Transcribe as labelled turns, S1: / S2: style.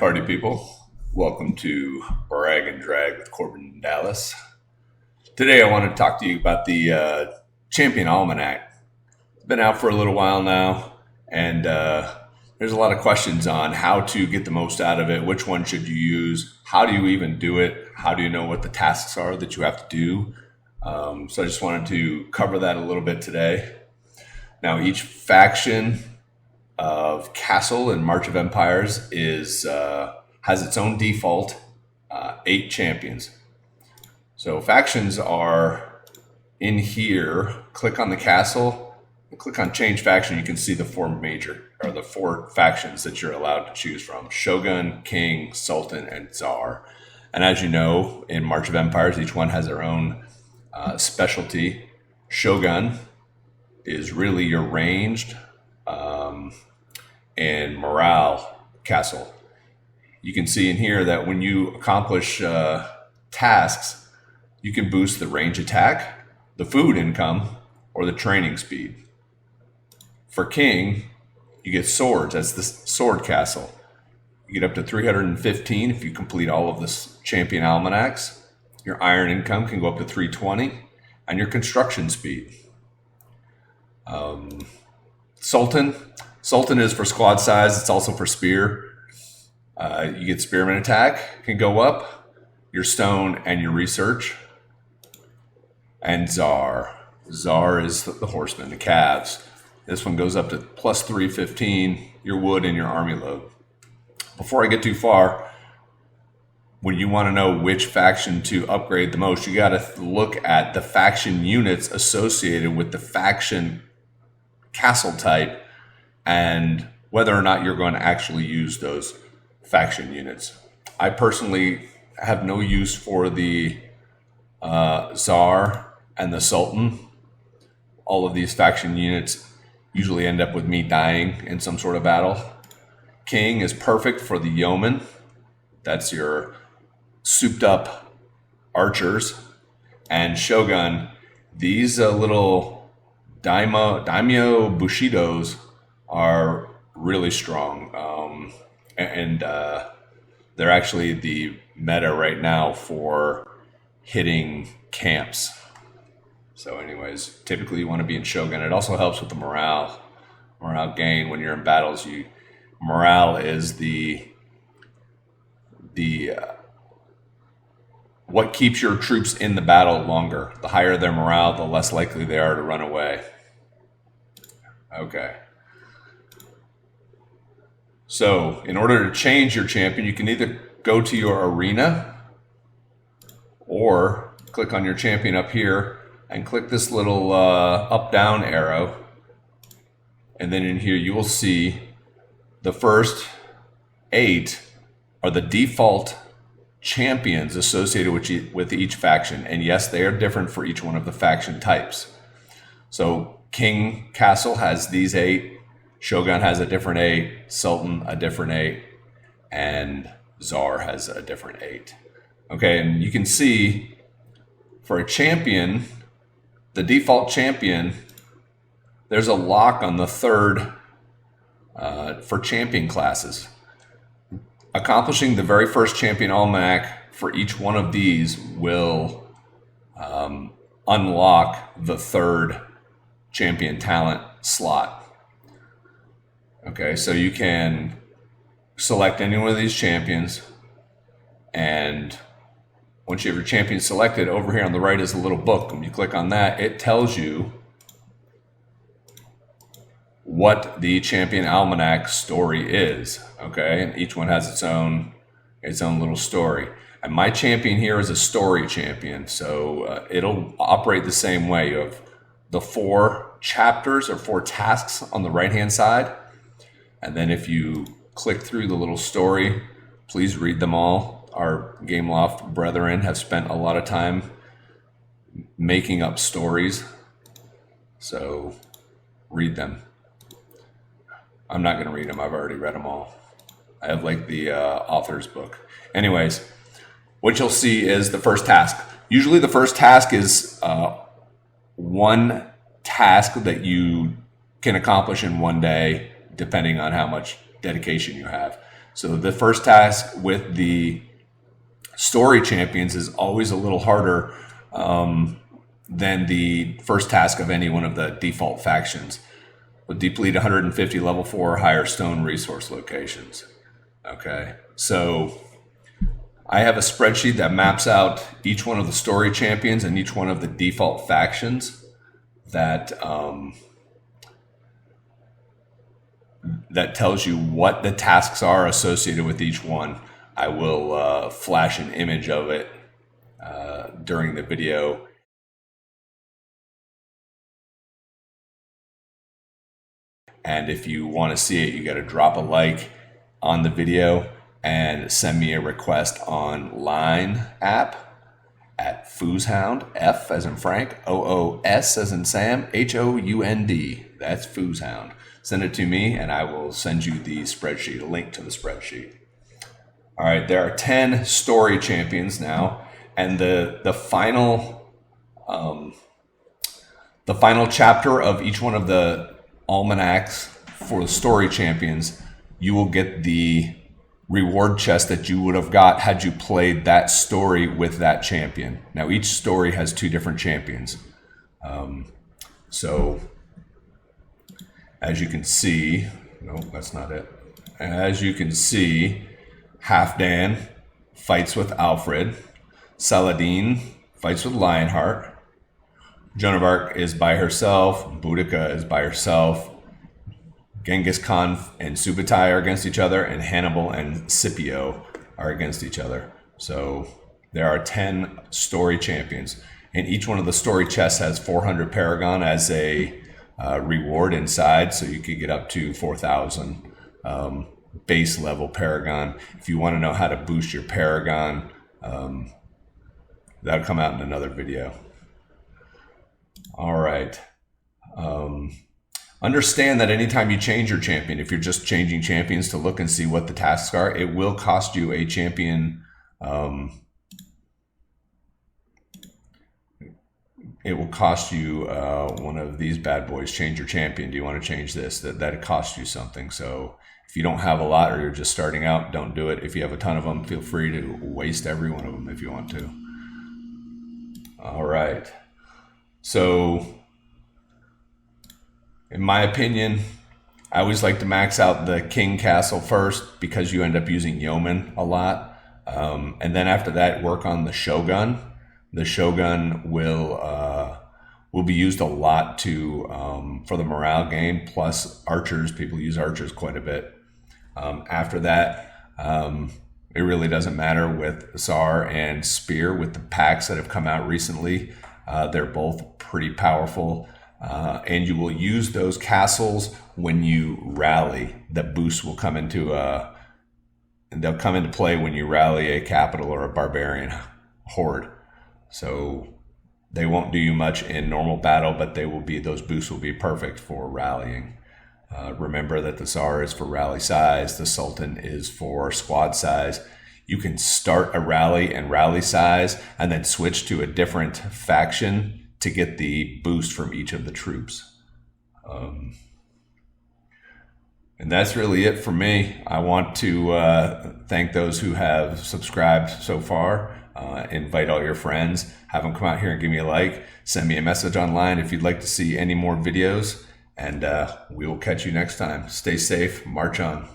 S1: party people. Welcome to Brag and Drag with Corbin and Dallas. Today I want to talk to you about the Champion Almanac. It's been out for a little while now, and there's a lot of questions on how to get the most out of it. Which one should you use? How do you even do it? How do you know what the tasks are that you have to do? So I just wanted to cover that a little bit today. Now, each faction of Castle and March of Empires is has its own default 8 champions. So factions are in here. Click on the castle, click on change faction. You can see the 4 factions that you're allowed to choose from: Shogun, King, Sultan, and Tsar. And as you know, in March of Empires, each one has their own specialty. Shogun is really your ranged and morale castle. You can see in here that when you accomplish tasks, you can boost the range attack, the food income, or the training speed. For King, you get swords. That's the sword castle. You get up to 315 if you complete all of the champion almanacs. Your iron income can go up to 320, and your construction speed. Sultan is for squad size. It's also for spear. You get spearman attack, can go up, your stone, and your research. And Tsar is the horseman, the calves. This one goes up to plus 315, your wood, and your army load. Before I get too far, when you want to know which faction to upgrade the most, you got to look at the faction units associated with the faction castle type and whether or not you're going to actually use those faction units. I personally have no use for the Tsar and the Sultan. All of these faction units usually end up with me dying in some sort of battle. King is perfect for the yeoman. That's your souped up archers. And Shogun, these little daimyo bushidos are really strong. And they're actually the meta right now for hitting camps. So anyways, typically you want to be in Shogun. It also helps with the morale gain when you're in battles. Morale is the what keeps your troops in the battle longer. The higher their morale, the less likely they are to run away. Okay. So in order to change your champion, you can either go to your arena or click on your champion up here and click this little up-down arrow. And then in here you will see the first 8 are the default champions associated with each faction. And yes, they are different for each one of the faction types. So King Castle has these 8. Shogun has a different 8, Sultan a different 8, and Tsar has a different 8. Okay, and you can see for a champion, the default champion, there's a lock on the 3rd for champion classes. Accomplishing the very first champion almanac for each one of these will unlock the 3rd champion talent slot. Okay, so you can select any one of these champions, and once you have your champion selected, over here on the right is a little book. When you click on that, it tells you what the champion almanac story is. Okay, and each one has its own little story. And my champion here is a story champion, so it'll operate the same way. You have the 4 chapters or 4 tasks on the right-hand side. And then if you click through the little story, please read them all. Our Gameloft brethren have spent a lot of time making up stories. So read them. I'm not going to read them. I've already read them all. I have like the author's book. Anyways, what you'll see is the first task. Usually the first task is one task that you can accomplish in one day, depending on how much dedication you have. So the first task with the story champions is always a little harder than the first task of any one of the default factions. We'll deplete 150 level 4 or higher stone resource locations. Okay, so I have a spreadsheet that maps out each one of the story champions and each one of the default factions that that tells you what the tasks are associated with each one. I will flash an image of it during the video. And if you want to see it, you got to drop a like on the video and send me a request on Line app at fooshound, F as in Frank, OOS as in Sam, HOUND. That's fooshound. Send it to me and I will send you the spreadsheet, a link to the spreadsheet. All right, there are 10 story champions now, and the final chapter of each one of the almanacs for the story champions, you will get the reward chest that you would have got had you played that story with that champion. Now, each story has 2 different champions. So, as you can see, no, that's not it. As you can see, Halfdan fights with Alfred. Saladin fights with Lionheart. Joan of Arc is by herself. Boudica is by herself. Genghis Khan and Subutai are against each other, and Hannibal and Scipio are against each other. So there are 10 story champions, and each one of the story chests has 400 Paragon as a reward inside, so you could get up to 4,000 base level Paragon. If you want to know how to boost your Paragon, that'll come out in another video. All right. Understand that anytime you change your champion, if you're just changing champions to look and see what the tasks are, it will cost you a champion. It will cost you one of these bad boys. Change your champion. Do you want to change this? That costs you something. So if you don't have a lot or you're just starting out, don't do it. If you have a ton of them, feel free to waste every one of them if you want to. All right. So in my opinion, I always like to max out the King Castle first because you end up using Yeoman a lot. And then after that, work on the Shogun. The Shogun will be used a lot for the morale game, plus archers. People use archers quite a bit. After that, it really doesn't matter with Tsar and Spear with the packs that have come out recently. They're both pretty powerful. And you will use those castles when you rally. The boost will come into they'll come into play when you rally a capital or a barbarian horde. So they won't do you much in normal battle, but those boosts will be perfect for rallying. Remember that the Tsar is for rally size, the Sultan is for squad size. You can start a rally and rally size and then switch to a different faction to get the boost from each of the troops. And that's really it for me. I want to thank those who have subscribed so far. Invite all your friends, have them come out here and give me a like, send me a message online if you'd like to see any more videos, and we will catch you next time. Stay safe, march on.